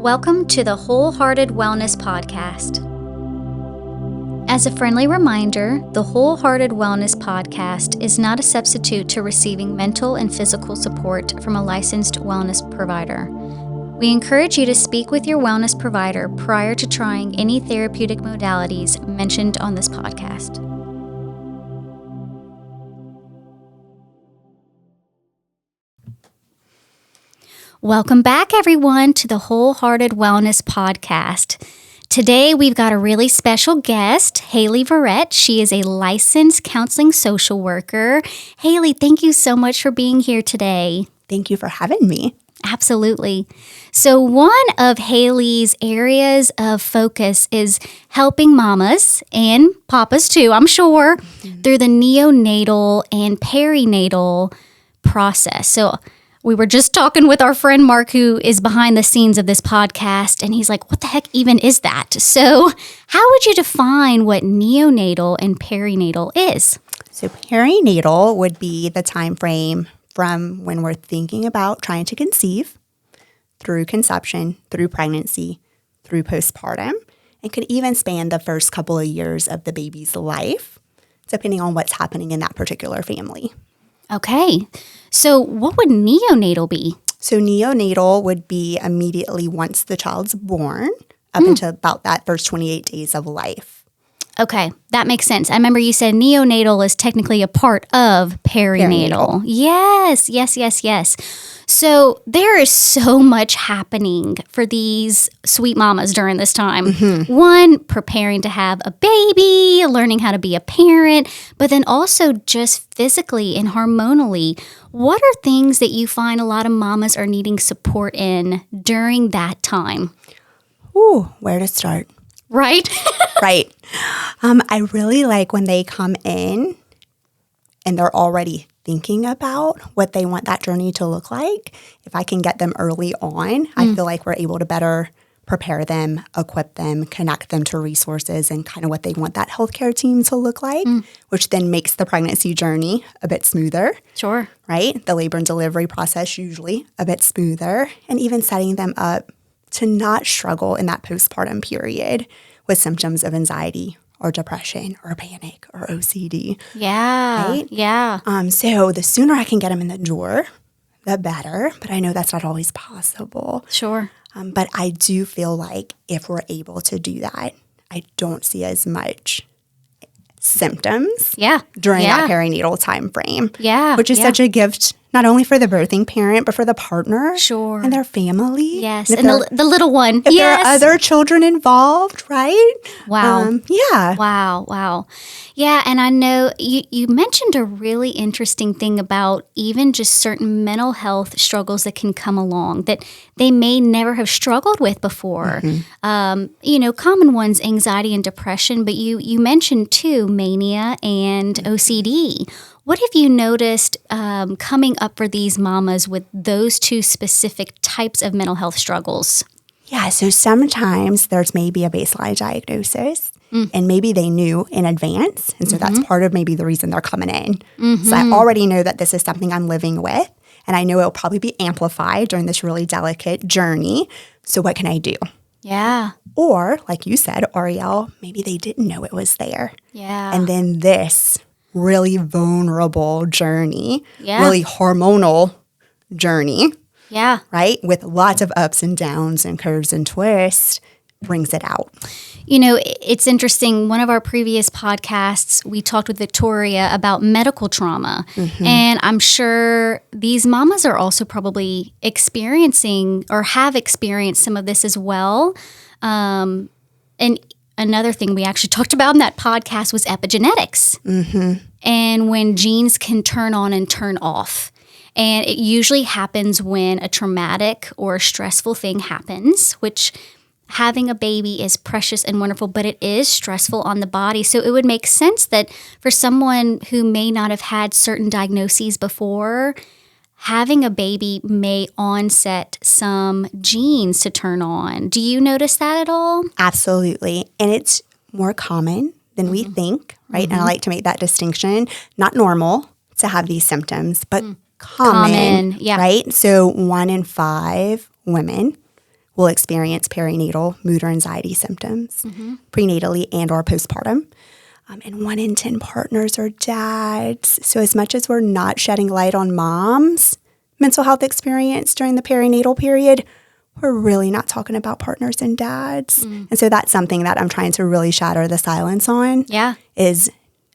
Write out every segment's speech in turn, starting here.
Welcome to the Wholehearted Wellness Podcast. As a friendly reminder, the Wholehearted Wellness Podcast is not a substitute to receiving mental and physical support from a licensed wellness provider. We encourage you to speak with your wellness provider prior to trying any therapeutic modalities mentioned on this podcast. Welcome back, everyone, to the Wholehearted Wellness Podcast. Today, we've got a really special guest, Hailey Verret. She is a licensed counseling social worker. Hailey, thank you so much for being here today. Thank you for having me. Absolutely. So one of Hailey's areas of focus is helping mamas and papas too, I'm sure, through the neonatal and perinatal process. So we were just talking with our friend Mark, who is behind the scenes of this podcast, and he's like, what the heck even is that? So how would you define what neonatal and perinatal is? So perinatal would be the time frame from when we're thinking about trying to conceive, through conception, through pregnancy, through postpartum, and could even span the first couple of years of the baby's life, depending on what's happening in that particular family. Okay. So what would neonatal be? So neonatal would be immediately once the child's born, up until about that first 28 days of life. Okay, that makes sense. I remember you said neonatal is technically a part of perinatal. Yes. So there is so much happening for these sweet mamas during this time. One, preparing to have a baby, learning how to be a parent, but then also just physically and hormonally. What are things that you find a lot of mamas are needing support in during that time? Ooh, where to start? Right? Right. I really like when they come in and they're already thinking about what they want that journey to look like. If I can get them early on, I feel like we're able to better prepare them, equip them, connect them to resources and kind of what they want that healthcare team to look like, which then makes the pregnancy journey a bit smoother. Sure. Right? The labor and delivery process usually a bit smoother, and even setting them up to not struggle in that postpartum period with symptoms of anxiety or depression or panic or OCD. Yeah. Right? Yeah. So the sooner I can get them in the door, the better. But I know that's not always possible. Sure. But I do feel like if we're able to do that, I don't see as much symptoms during that perinatal time frame. Yeah. Which is such a gift, not only for the birthing parent, but for the partner and their family. Yes. And the little one. If there are other children involved, right? Wow. Yeah. Wow. Yeah. And I know you mentioned a really interesting thing about even just certain mental health struggles that can come along that they may never have struggled with before. Common ones, anxiety and depression, but you mentioned too, mania and OCD. What have you noticed coming up for these mamas with those two specific types of mental health struggles? Yeah, so sometimes there's maybe a baseline diagnosis, and maybe they knew in advance, and so that's part of maybe the reason they're coming in. So I already know that this is something I'm living with, and I know it'll probably be amplified during this really delicate journey. So what can I do? Yeah. Or, like you said, Ariel, maybe they didn't know it was there. Yeah. And then this really vulnerable journey, really hormonal journey, right, with lots of ups and downs and curves and twists, brings it out. You know, it's interesting. One of our previous podcasts, we talked with Victoria about medical trauma. And I'm sure these mamas are also probably experiencing or have experienced some of this as well. And another thing we actually talked about in that podcast was epigenetics. And when genes can turn on and turn off. And it usually happens when a traumatic or a stressful thing happens, which having a baby is precious and wonderful, but it is stressful on the body. So it would make sense that for someone who may not have had certain diagnoses before, having a baby may onset some genes to turn on. Do you notice that at all? Absolutely. And it's more common than we think, right? And I like to make that distinction. Not normal to have these symptoms, but common, yeah. right? So 1 in 5 women will experience perinatal mood or anxiety symptoms, prenatally and or postpartum. And 1 in 10 partners are dads. So as much as we're not shedding light on moms' mental health experience during the perinatal period, we're really not talking about partners and dads. And so that's something that I'm trying to really shatter the silence on. Yeah. Is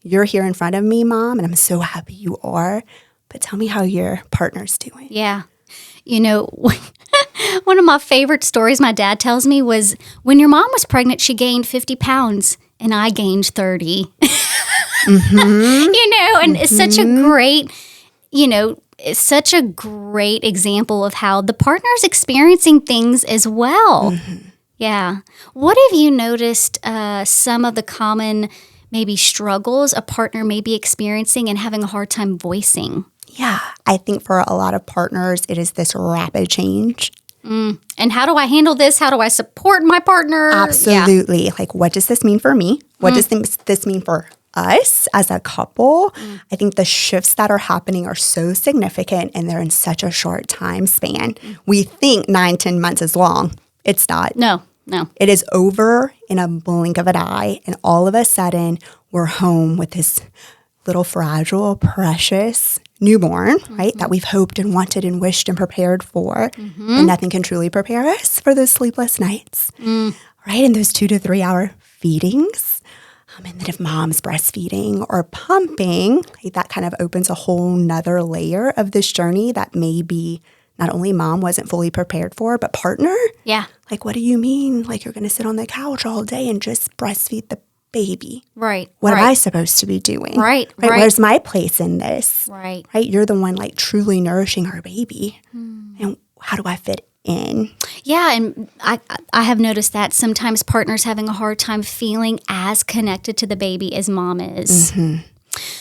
you're here in front of me, Mom, and I'm so happy you are, but tell me how your partner's doing. Yeah. You know, one of my favorite stories my dad tells me was when your mom was pregnant, she gained 50 pounds and I gained 30. You know, and it's such a great, it's such a great example of how the partner's experiencing things as well. Yeah. What have you noticed some of the common maybe struggles a partner may be experiencing and having a hard time voicing? Yeah, I think for a lot of partners, it is this rapid change. And how do I handle this? How do I support my partner? Absolutely. Yeah. Like, what does this mean for me? What does this mean for us as a couple? I think the shifts that are happening are so significant and they're in such a short time span. We think 9-10 months is long. It's not. No. It is over in a blink of an eye. And all of a sudden, we're home with this little fragile, precious newborn, right? That we've hoped and wanted and wished and prepared for. And nothing can truly prepare us for those sleepless nights, right? And those 2 to 3 hour feedings. And then if mom's breastfeeding or pumping, right, that kind of opens a whole nother layer of this journey that maybe not only mom wasn't fully prepared for, but partner. Yeah. Like, what do you mean? Like, you're going to sit on the couch all day and just breastfeed the baby. Right. What am I supposed to be doing? Right. Where's my place in this? Right. You're the one like truly nourishing our baby. And how do I fit in? Yeah, and I have noticed that sometimes partners having a hard time feeling as connected to the baby as mom is.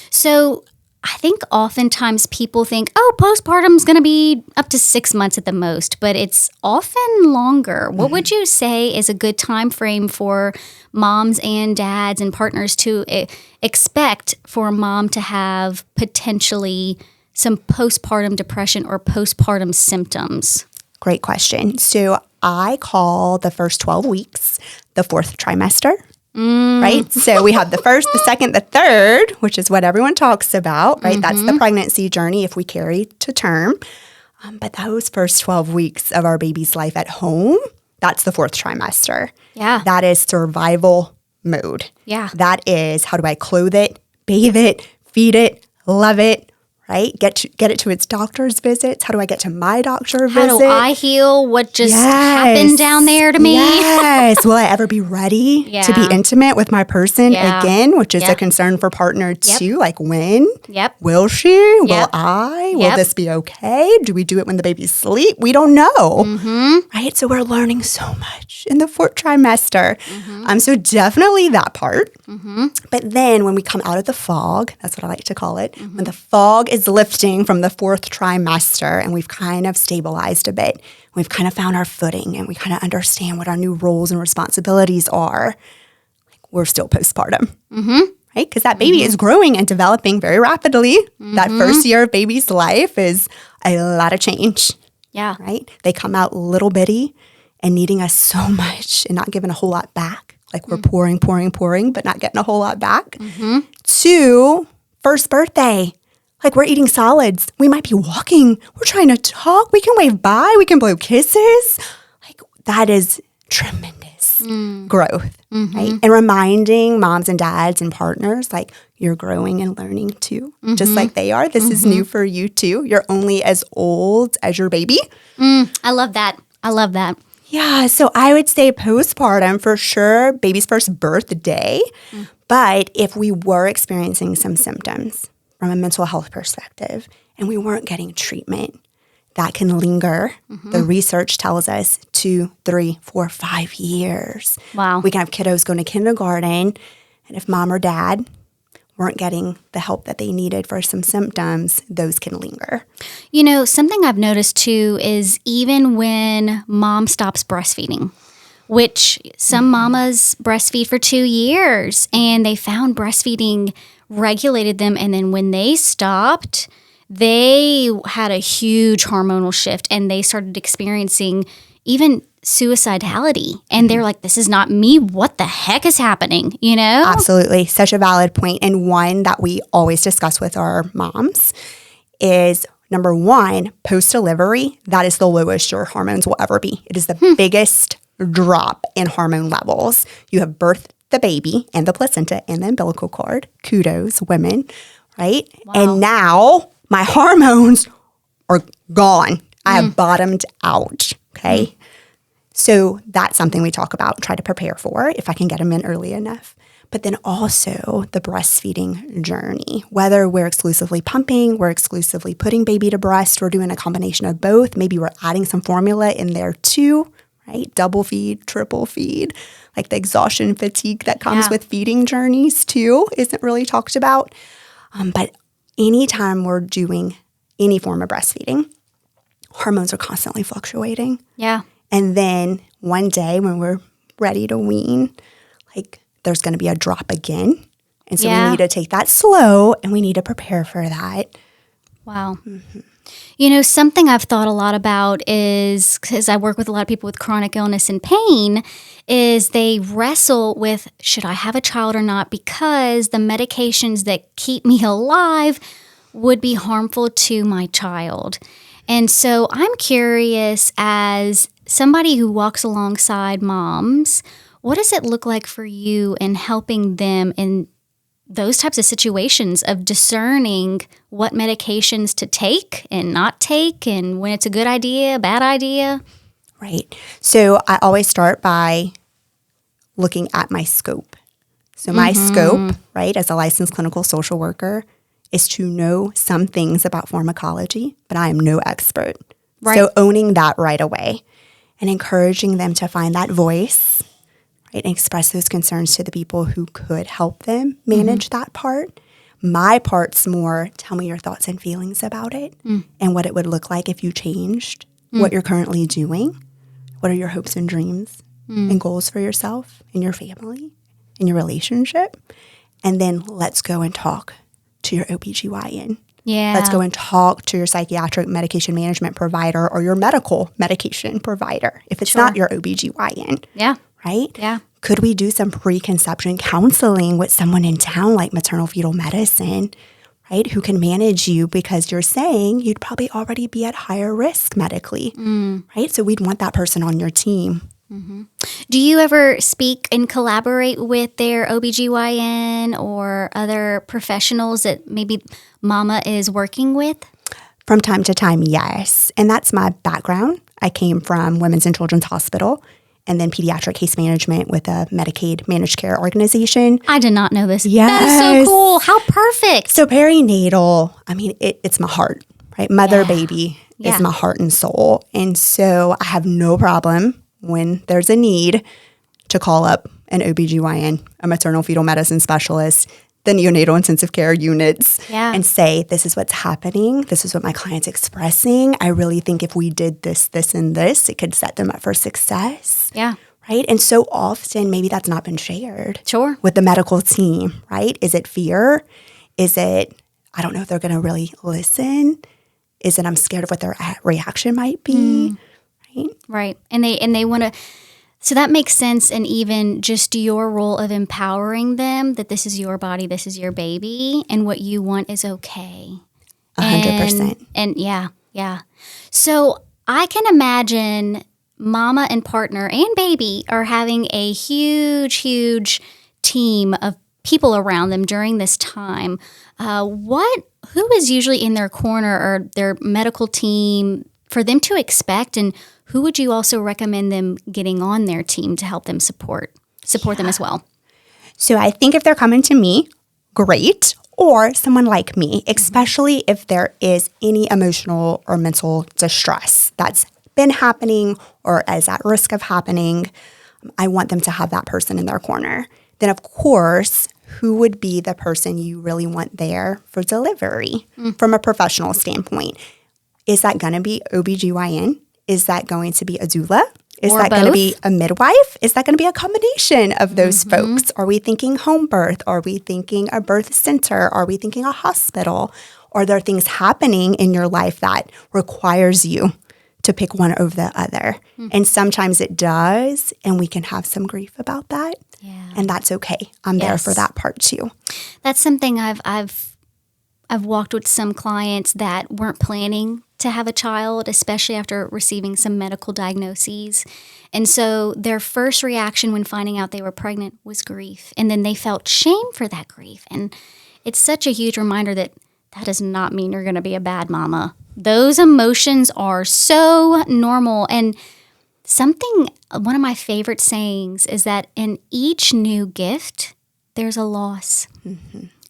So I think oftentimes people think, oh, postpartum is going to be up to 6 months at the most, but it's often longer. What would you say is a good time frame for moms and dads and partners to expect for a mom to have potentially some postpartum depression or postpartum symptoms? Great question. So I call the first 12 weeks the 4th trimester. Right? So we have the first, the second, the third, which is what everyone talks about, right? That's the pregnancy journey if we carry to term. But those first 12 weeks of our baby's life at home, that's the 4th trimester. Yeah. That is survival mode. Yeah. That is, how do I clothe it, bathe it, feed it, love it, right? Get it to its doctor's visits. How do I get to my doctor visit? How do I heal what just happened down there to me? Yes. Will I ever be ready to be intimate with my person again, which is a concern for partner too. Like when? Will she? Will I? Will this be okay? Do we do it when the baby's asleep? We don't know. Right? So we're learning so much in the 4th trimester. So definitely that part. But then when we come out of the fog, that's what I like to call it, when the fog is lifting from the 4th trimester and we've kind of stabilized a bit, we've kind of found our footing and we kind of understand what our new roles and responsibilities are, we're still postpartum, right? Because that baby is growing and developing very rapidly. That first year of baby's life is a lot of change, right? They come out little bitty and needing us so much and not giving a whole lot back. Like we're pouring, but not getting a whole lot back. To first birthday. Like we're eating solids. We might be walking. We're trying to talk. We can wave bye. We can blow kisses. Like that is tremendous growth, right? And reminding moms and dads and partners, like you're growing and learning too, just like they are. This is new for you too. You're only as old as your baby. I love that. Yeah, so I would say postpartum for sure, baby's first birthday. But if we were experiencing some symptoms from a mental health perspective and we weren't getting treatment, that can linger. The research tells us 2, 3, 4, 5 years. Wow. We can have kiddos going to kindergarten, and if mom or dad weren't getting the help that they needed for some symptoms, those can linger. You know, something I've noticed too is even when mom stops breastfeeding, which some mamas breastfeed for 2 years and they found breastfeeding regulated them. And then when they stopped, they had a huge hormonal shift and they started experiencing even suicidality. And they're like, this is not me. What the heck is happening? You know? Absolutely. Such a valid point. And one that we always discuss with our moms is number one, post-delivery, that is the lowest your hormones will ever be. It is the biggest drop in hormone levels. You have birthed the baby and the placenta and the umbilical cord. Kudos, women, right? Wow. And now my hormones are gone. I have bottomed out, okay? So that's something we talk about, try to prepare for if I can get them in early enough. But then also the breastfeeding journey, whether we're exclusively pumping, we're exclusively putting baby to breast, we're doing a combination of both. Maybe we're adding some formula in there too, right? Double feed, triple feed, like the exhaustion fatigue that comes with feeding journeys too isn't really talked about. But anytime we're doing any form of breastfeeding, hormones are constantly fluctuating. Yeah. And then one day when we're ready to wean, like there's going to be a drop again. And so we need to take that slow and we need to prepare for that. Wow. You know, something I've thought a lot about is, because I work with a lot of people with chronic illness and pain, is they wrestle with, should I have a child or not? Because the medications that keep me alive would be harmful to my child. And so I'm curious, as somebody who walks alongside moms, what does it look like for you in helping them in those types of situations of discerning what medications to take and not take, and when it's a good idea, a bad idea? Right. So I always start by looking at my scope. So my scope, right, as a licensed clinical social worker, is to know some things about pharmacology, but I am no expert. Right. So owning that right away and encouraging them to find that voice, right, and express those concerns to the people who could help them manage that part. My part's more, tell me your thoughts and feelings about it and what it would look like if you changed what you're currently doing. What are your hopes and dreams and goals for yourself and your family and your relationship? And then let's go and talk to your OBGYN. Yeah. Let's go and talk to your psychiatric medication management provider or your medical medication provider if it's not your OBGYN. Yeah. Right? Yeah. Could we do some preconception counseling with someone in town like maternal fetal medicine, right, who can manage you because you're saying you'd probably already be at higher risk medically, right? So we'd want that person on your team. Do you ever speak and collaborate with their OBGYN or other professionals that maybe mama is working with? From time to time, yes. And that's my background. I came from Women's and Children's Hospital and then pediatric case management with a Medicaid managed care organization. I did not know this. Yes. That is so cool. How perfect. So perinatal, I mean, it's my heart, right? Mother, baby is my heart and soul. And so I have no problem when there's a need to call up an OBGYN, a maternal fetal medicine specialist, the neonatal intensive care units, and say, this is what's happening. This is what my client's expressing. I really think if we did this, this, and this, it could set them up for success. Yeah. Right? And so often, maybe that's not been shared. Sure. With the medical team, right? Is it fear? Is it, I don't know if they're going to really listen? Is it, I'm scared of what their reaction might be? Right. And they want to, so that makes sense. And even just your role of empowering them that this is your body, this is your baby, and what you want is okay. 100%. And yeah. So I can imagine mama and partner and baby are having a huge team of people around them during this time. Who is usually in their corner or their medical team for them to expect, and who would you also recommend them getting on their team to help them support them as well? So I think if they're coming to me, great, or someone like me, especially if there is any emotional or mental distress that's been happening or is at risk of happening, I want them to have that person in their corner. Then, of course, who would be the person you really want there for delivery from a professional standpoint? Is that going to be OBGYN? Is that going to be a doula? Is that going to be a midwife? Is that going to be a combination of those folks? Are we thinking home birth? Are we thinking a birth center? Are we thinking a hospital? Are there things happening in your life that requires you to pick one over the other. And sometimes it does, and we can have some grief about that. Yeah. And that's okay. I'm there for that part too. That's something I've walked with some clients that weren't planning to have a child, especially after receiving some medical diagnoses. And so their first reaction when finding out they were pregnant was grief. And then they felt shame for that grief. And it's such a huge reminder that does not mean you're going to be a bad mama. Those emotions are so normal. And one of my favorite sayings is that in each new gift, there's a loss.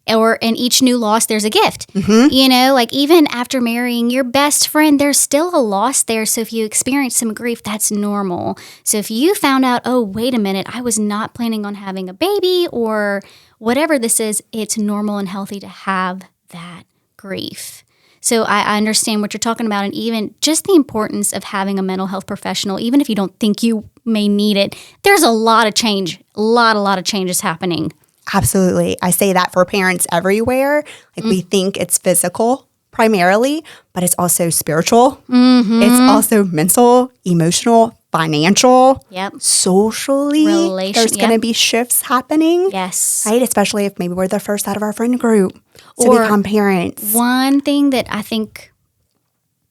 Or in each new loss, there's a gift. You know, like even after marrying your best friend, there's still a loss there. So if you experience some grief, that's normal. So if you found out, oh, wait a minute, I was not planning on having a baby or whatever this is, it's normal and healthy to have that grief. So I understand what you're talking about, and even just the importance of having a mental health professional, even if you don't think you may need it, there's a lot of change, a lot of changes happening. Absolutely. I say that for parents everywhere. Like we think it's physical primarily, but it's also spiritual. It's also mental, emotional, financial, socially. There's going to be shifts happening. Yes. Right? Especially if maybe we're the first out of our friend group to become parents. One thing that I think,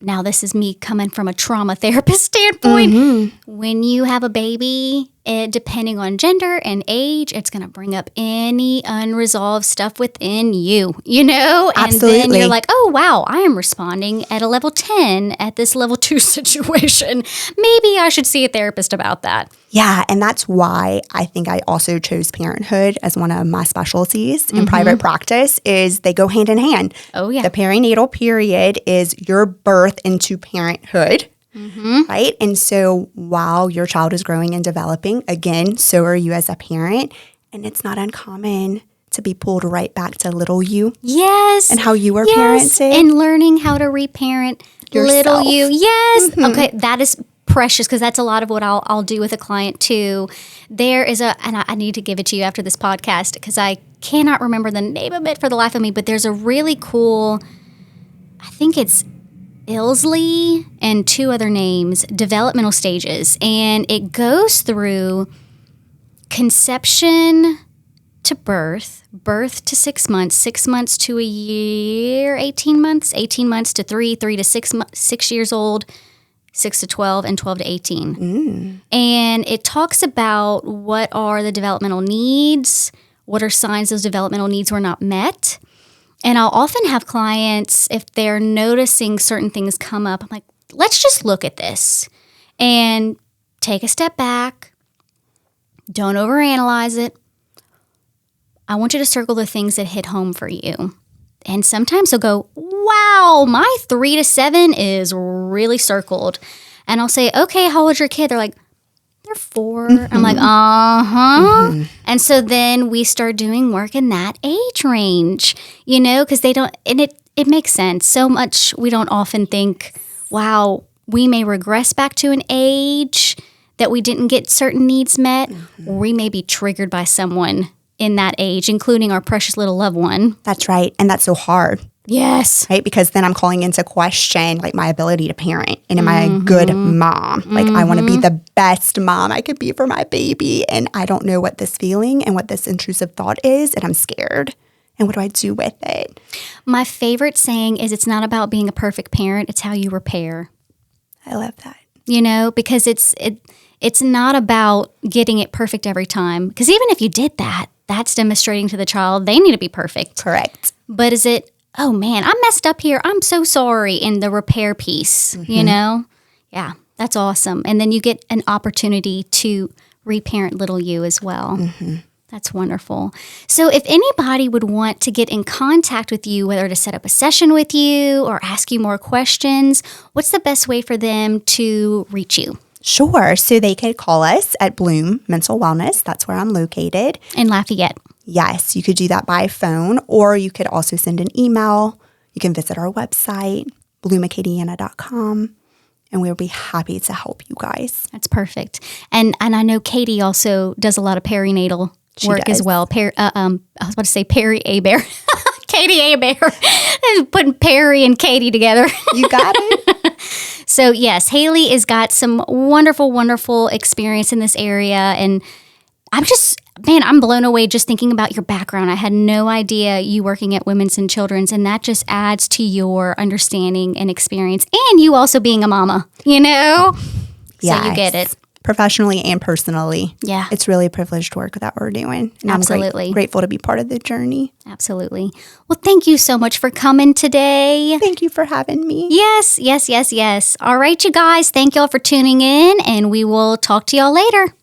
now this is me coming from a trauma therapist standpoint, when you have a baby, depending on gender and age, it's going to bring up any unresolved stuff within you, you know? And then you're like, oh, wow, I am responding at a level 10 at this level 2 situation. Maybe I should see a therapist about that. Yeah, and that's why I think I also chose parenthood as one of my specialties in private practice, is they go hand in hand. Oh, yeah. The perinatal period is your birth into parenthood. Right? And so while your child is growing and developing, again, so are you as a parent. And it's not uncommon to be pulled right back to little you. Yes. And how you were parented. And learning how to reparent little you. Yes. Okay. That is precious, because that's a lot of what I'll do with a client too. There is and I need to give it to you after this podcast, because I cannot remember the name of it for the life of me, but there's a really cool, I think it's Ilsley and 2 other names, developmental stages. And it goes through conception to birth to 6 months, 6 months to a year, 18 months to 3 to 6 years old, 6 to 12, and 12 to 18. And it talks about what are the developmental needs, what are signs those developmental needs were not met. And I'll often have clients, if they're noticing certain things come up, I'm like, let's just look at this and take a step back. Don't overanalyze it. I want you to circle the things that hit home for you. And sometimes they'll go, wow, my 3 to 7 is really circled. And I'll say, okay, how old's your kid? They're like, they're 4. I'm like, And so then we start doing work in that age range, you know, because they don't, and it makes sense. So much we don't often think, wow, we may regress back to an age that we didn't get certain needs met, or we may be triggered by someone in that age, including our precious little loved one. That's right. And that's so hard. Yes. Right? Because then I'm calling into question like my ability to parent. And am I a good mom? Like I want to be the best mom I could be for my baby. And I don't know what this feeling and what this intrusive thought is. And I'm scared. And what do I do with it? My favorite saying is, it's not about being a perfect parent. It's how you repair. I love that. You know, because it's not about getting it perfect every time. Because even if you did that, that's demonstrating to the child they need to be perfect. Correct. But is it, oh man, I messed up here, I'm so sorry, in the repair piece, you know? Yeah, that's awesome. And then you get an opportunity to reparent little you as well. That's wonderful. So if anybody would want to get in contact with you, whether to set up a session with you or ask you more questions, what's the best way for them to reach you? Sure. So they could call us at Bloom Mental Wellness. That's where I'm located. In Lafayette. Yes, you could do that by phone, or you could also send an email. You can visit our website, bloomacadiana.com, and we'll be happy to help you guys. That's perfect. And I know Katie also does a lot of perinatal work as well. I was about to say Perry Abear. Katie Abear. Putting Perry and Katie together. You got it. So yes, Hailey has got some wonderful, wonderful experience in this area. And I'm blown away just thinking about your background. I had no idea you working at Women's and Children's, and that just adds to your understanding and experience. And you also being a mama, you know? Yes. So you get it. Professionally and personally. Yeah. It's really a privileged work that we're doing. And Absolutely. I'm grateful to be part of the journey. Absolutely. Well, thank you so much for coming today. Thank you for having me. Yes. All right, you guys. Thank y'all for tuning in, and we will talk to y'all later.